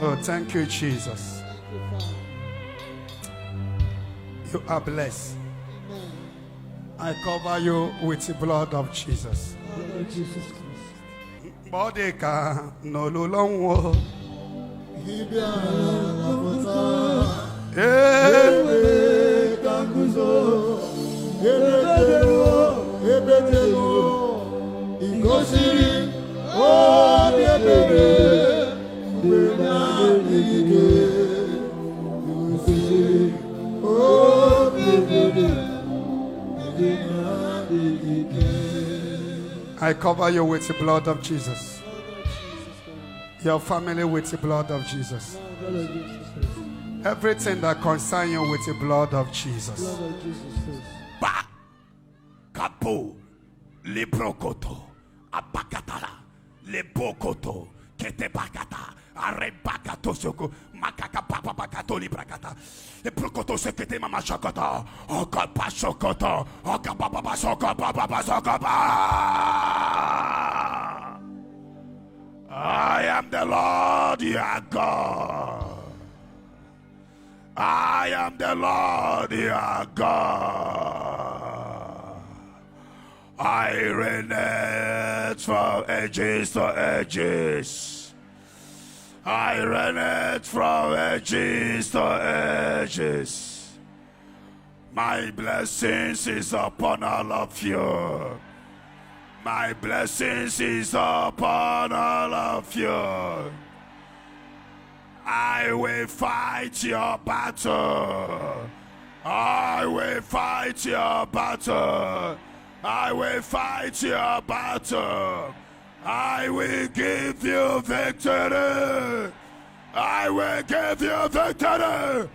Oh, thank you, Jesus. You are blessed. I cover you with the blood of Jesus. Blood of Jesus Christ. Bodeka no lulongo. I cover you with the blood of Jesus. Your family with the blood of Jesus. Everything that concerns you with the blood of Jesus. Ba kapo librokoto apakatala lebokoto kete bakata arebakato soko makaka papa bakato librakata lebrokoto sekete mama shakata okapa shokota okapa papa sokopa. I am the Lord your God. I am the Lord your God. I reign from ages to ages. I reign from ages to ages. My blessings is upon all of you. My blessings is upon all of you. I will fight your battle. I will fight your battle. I will fight your battle. I will give you victory. I will give you victory.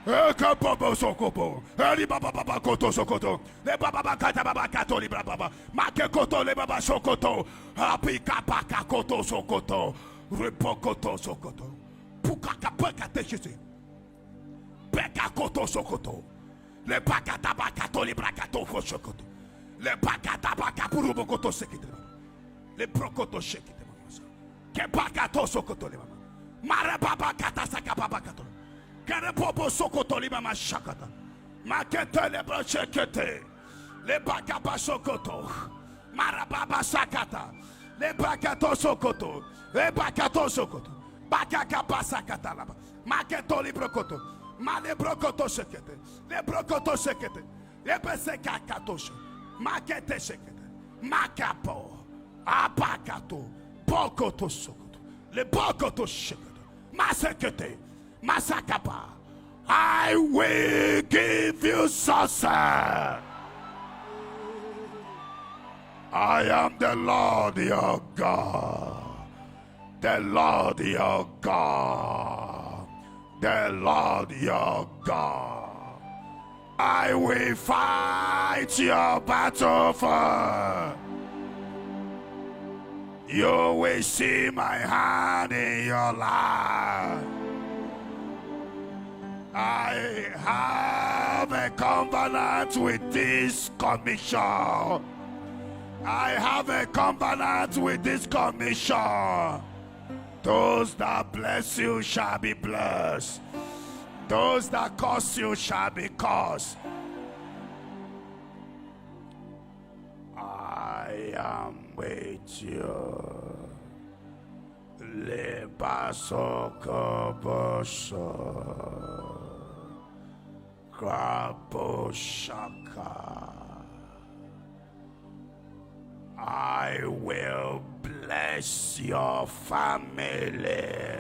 Kapobo sokopo, Eri baba baba koto sokoto, le baba kata baba kato libra baba, make koto le baba sokoto, api kapaka koto sokoto, repokoto sokoto, pukaka peka teshisi, peka koto sokoto, le bakata bakato libra kato fo sokoto, le bakata baka purubo koto sekite, le prokoto shekite mama, ke bakato sokoto le mama, mara baba kata saka baba kato. Kerepopo sokoto liba mashakata. Makete le brochekete. Le bakaba sokoto. Marababa sakata. Le bakato sokoto. Le bakato sokoto. Bakakaba sakata laba. Maketo librokoto. Male brokoto sekete. Le brokoto sekete. Le beseka katoshe. Makete sekete. Makapo. Abakato. Bokoto sokoto. Le bokoto sekete. Masekete. Masakapa, I will give you success. I am the Lord your God. The Lord your God. The Lord your God. I will fight your battle for you. Will see my hand in your life. I have a covenant with this commission. I have a covenant with this commission. Those that bless you shall be blessed. Those that curse you shall be cursed. I am with you. Le basokobosho. I will bless your family.